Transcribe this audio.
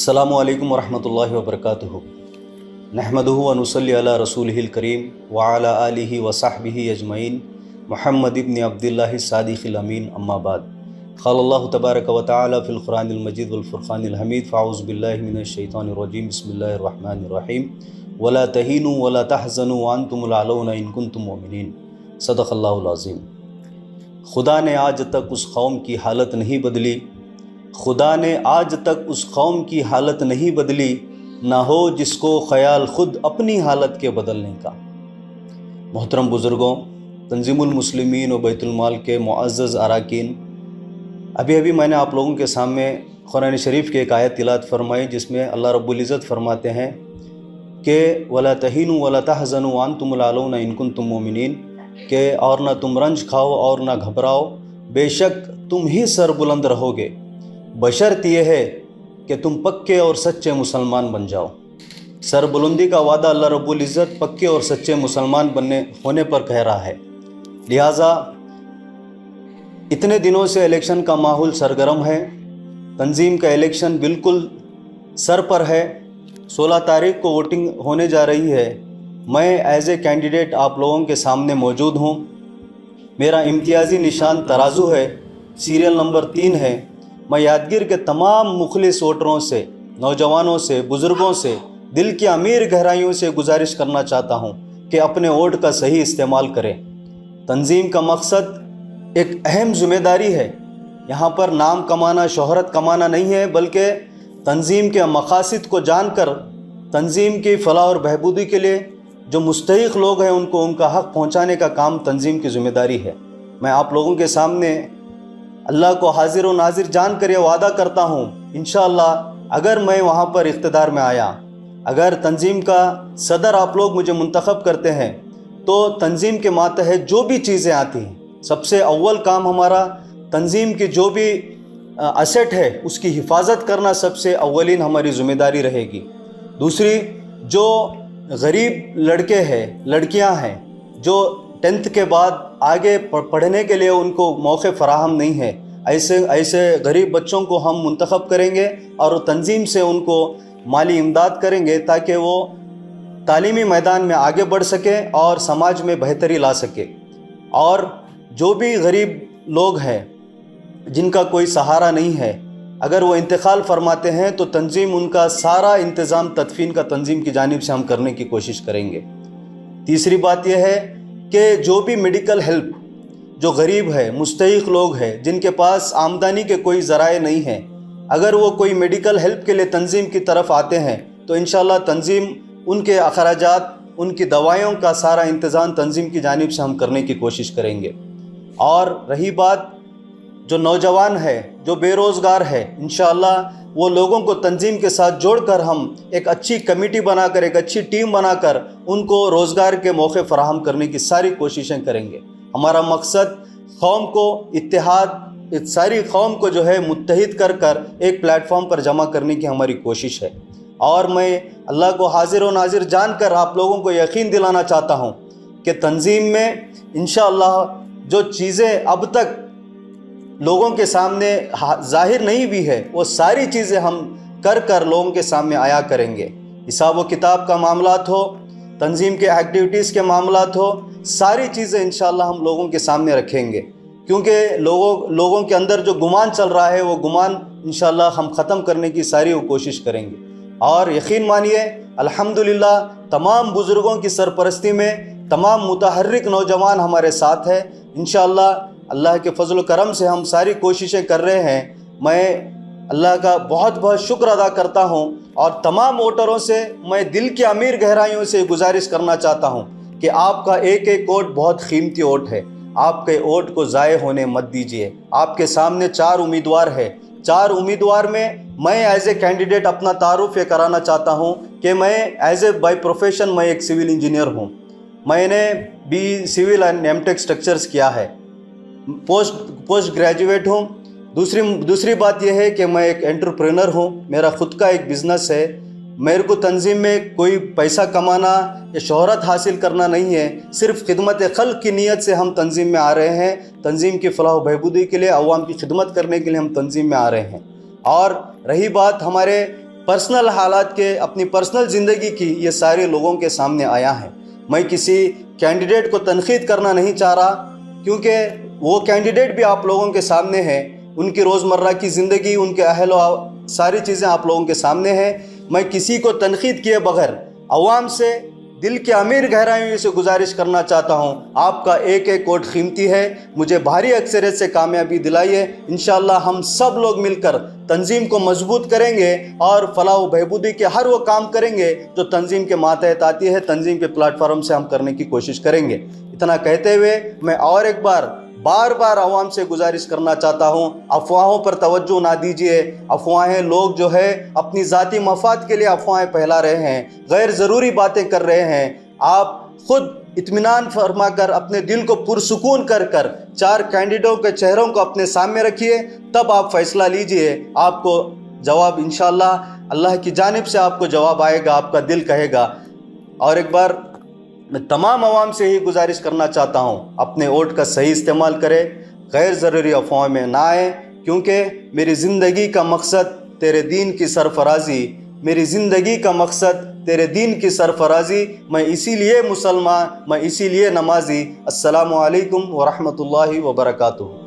अस्सलामु अलैकुम वरहमतुल्लाहि वबरकातुहू। नहमदुहु व नुसल्ली अला रसूलिहिल करीम व अला आलिहि व सहबिहि अजमईन। मुहम्मद इब्न अब्दुल्लाह सादिक़िल अमीन, अम्मा बाद। क़ालल्लाहु तबारक व तआला फ़िल क़ुरानिल मजीद वल फ़ुरक़ानिल हमीद। फ़अऊज़ु बिल्लाहि मिनश शैतानिर रजीम। बिस्मिल्लाहिर रहमानिर रहीम। वला तहीनु वला तहज़नु व अंतुमुल अलौना इन कुंतुम मुमिनीन। सदक़ल्लाहुल अज़ीम। खुदा ने आज तक उस कौम की हालत नहीं बदली, खुदा ने आज तक उस कौम की हालत नहीं बदली, ना हो जिसको ख़याल ख़ुद अपनी हालत के बदलने का। मोहतरम बुज़ुर्गों, तंज़ीमुल मुस्लिमीन व बैतुल माल के मुअज़्ज़ज़ अराकीन, अभी मैंने आप लोगों के सामने कुरान शरीफ की एक आयत तिलावत फरमाई, जिसमें अल्लाह रब्बुल इज़्ज़त फरमाते हैं कि वला तहीनु वला तहज़नु व अंतुमुल अलौना इन कुंतुम मुमिनीन, कि और ना तुम रंज खाओ और ना घबराओ, बेशक तुम ही सरबुलंद रहोगे, बशर्त यह है कि तुम पक्के और सच्चे मुसलमान बन जाओ। सरबुलंदी का वादा अल्लाह रब्बुल इज़्ज़त पक्के और सच्चे मुसलमान होने पर कह रहा है। लिहाजा इतने दिनों से इलेक्शन का माहौल सरगर्म है, तंजीम का इलेक्शन बिल्कुल सर पर है। 16 तारीख को वोटिंग होने जा रही है। मैं एज ए कैंडिडेट आप लोगों के सामने मौजूद हूँ। मेरा इम्तियाज़ी निशान तराजू है, सीरियल नंबर 3 है। मैं यादगीर के तमाम मुखलिस वोटरों से, नौजवानों से, बुज़ुर्गों से दिल की अमीर गहराइयों से गुजारिश करना चाहता हूँ कि अपने वोट का सही इस्तेमाल करें। तंजीम का मकसद एक अहम ज़िम्मेदारी है। यहाँ पर नाम कमाना, शोहरत कमाना नहीं है, बल्कि तंजीम के मकासद को जानकर तंजीम की फलाह और बहबूदी के लिए जो मुस्तहिक़ लोग हैं उनको उनका हक़ पहुँचाने का काम तंजीम की ज़िम्मेदारी है। मैं आप लोगों के सामने अल्लाह को हाजिर व नाजिर जान कर ये वादा करता हूँ, इंशाअल्लाह अगर मैं वहाँ पर इक़्तिदार में आया, अगर तंजीम का सदर आप लोग मुझे मुंतखब करते हैं, तो तंजीम के मातहत जो भी चीज़ें आती हैं, सबसे अव्वल काम हमारा तंजीम की जो भी असेट है उसकी हिफाजत करना सबसे अव्वलीन हमारी ज़िम्मेदारी रहेगी। दूसरी, जो गरीब लड़के हैं, लड़कियां हैं, जो 10th के बाद आगे पढ़ने के लिए उनको मौके फराहम नहीं है, ऐसे गरीब बच्चों को हम मुंतखब करेंगे और तंजीम से उनको माली इमदाद करेंगे ताकि वो तालीमी मैदान में आगे बढ़ सके और समाज में बेहतरी ला सके। और जो भी गरीब लोग हैं जिनका कोई सहारा नहीं है, अगर वो इंतकाल फरमाते हैं तो तंजीम उनका सारा इंतज़ाम तदफीन का तंजीम की जानिब से हम करने की कोशिश करेंगे। तीसरी बात यह है कि जो भी मेडिकल हेल्प, जो गरीब है, मुस्तहिक़ लोग हैं, जिनके पास आमदनी के कोई ज़राए नहीं हैं, अगर वो कोई मेडिकल हेल्प के लिए तंजीम की तरफ आते हैं तो इंशाअल्लाह तंजीम उनके अखराजात, उनकी दवाइयों का सारा इंतज़ाम तंजीम की जानिब से हम करने की कोशिश करेंगे। और रही बात जो नौजवान है, जो बेरोज़गार है, इंशाअल्लाह वो लोगों को तंजीम के साथ जोड़कर हम एक अच्छी कमेटी बनाकर, एक अच्छी टीम बनाकर उनको रोज़गार के मौके फराहम करने की सारी कोशिशें करेंगे। हमारा मकसद कौम को इत्तेहाद, इस सारी कौम को जो है मुत्तहिद कर एक प्लेटफॉर्म पर जमा करने की हमारी कोशिश है। और मैं अल्लाह को हाजिर व नाजिर जानकर आप लोगों को यकीन दिलाना चाहता हूँ कि तंजीम में इंशाअल्लाह जो चीज़ें अब तक लोगों के सामने जाहिर नहीं भी है, वो सारी चीज़ें हम कर लोगों के सामने आया करेंगे। हिसाब व किताब का मामलात हो, तंजीम के एक्टिविटीज़ के मामलात हो, सारी चीज़ें इंशाअल्लाह हम लोगों के सामने रखेंगे, क्योंकि लोगों के अंदर जो गुमान चल रहा है वो गुमान इंशाअल्लाह हम ख़त्म करने की सारी वो कोशिश करेंगे। और यकीन मानिए, अल्हम्दुलिल्लाह तमाम बुज़ुर्गों की सरपरस्ती में तमाम मुतहर्रिक नौजवान हमारे साथ है। इंशाअल्लाह अल्लाह के फजल करम से हम सारी कोशिशें कर रहे हैं। मैं अल्लाह का बहुत बहुत शुक्र अदा करता हूं और तमाम वोटरों से मैं दिल की अमीर गहराइयों से गुजारिश करना चाहता हूं कि आपका एक एक वोट बहुत कीमती वोट है। आपके वोट को ज़ाय होने मत दीजिए। आपके सामने 4 उम्मीदवार है। 4 उम्मीदवार में मैं एज ए कैंडिडेट अपना तारुफ ये कराना चाहता हूँ कि मैं एज ए बाय प्रोफेशन मैं एक सिविल इंजीनियर हूँ। मैंने BE civil and MTech structures किया है, पोस्ट ग्रेजुएट हूँ। दूसरी बात यह है कि मैं एक एंटरप्रेन्योर हूँ, मेरा ख़ुद का एक बिज़नेस है। मेरे को तंजीम में कोई पैसा कमाना या शोहरत हासिल करना नहीं है, सिर्फ़ खिदमत खल्क़ की नीयत से हम तंजीम में आ रहे हैं। तंजीम की फलाह बहबूदी के लिए, अवाम की खिदमत करने के लिए हम तंजीम में आ रहे हैं। और रही बात हमारे पर्सनल हालात के, अपनी पर्सनल ज़िंदगी की ये सारे लोगों के सामने आया है। मैं किसी कैंडिडेट को तनकीद करना नहीं चाह रहा, क्योंकि वो कैंडिडेट भी आप लोगों के सामने है, उनकी रोज़मर्रा की ज़िंदगी, उनके अहल व सारी चीज़ें आप लोगों के सामने हैं। मैं किसी को तनकीद किए बगैर अवाम से दिल के अमीर गहराइयों से गुजारिश करना चाहता हूं, आपका एक एक वोट कीमती है, मुझे भारी अक्सरियत से कामयाबी दिलाइए। इंशाअल्लाह हम सब लोग मिलकर तंजीम को मजबूत करेंगे और फलाह व बहबूदी के हर वो काम करेंगे जो तंजीम के मातहत आती है, तंजीम के प्लेटफार्म से हम करने की कोशिश करेंगे। इतना कहते हुए मैं और एक बार बार आवाम से गुजारिश करना चाहता हूँ, अफवाहों पर तवज्जो ना दीजिए। अफवाहें, लोग जो है अपनी ज़ाती मफाद के लिए अफवाहें फैला रहे हैं, गैर ज़रूरी बातें कर रहे हैं। आप खुद इत्मीनान फरमा कर अपने दिल को पुरसुकून कर 4 कैंडिडेटों के चेहरों को अपने सामने रखिए, तब आप फैसला लीजिए। आपको जवाब इंशाअल्लाह अल्लाह की जानिब से आपको जवाब आएगा, आपका दिल कहेगा। और एक बार मैं तमाम आवाम से ही गुजारिश करना चाहता हूँ, अपने वोट का सही इस्तेमाल करें, गैर ज़रूरी अफवाहों में ना आए, क्योंकि मेरी ज़िंदगी का मकसद तेरे दीन की सरफराजी, मेरी ज़िंदगी का मकसद तेरे दीन की सरफराजी। मैं इसीलिए मुसलमान, मैं इसीलिए नमाजी। अस्सलामु अलैकुम व रहमतुल्लाहि व बरकातुहू।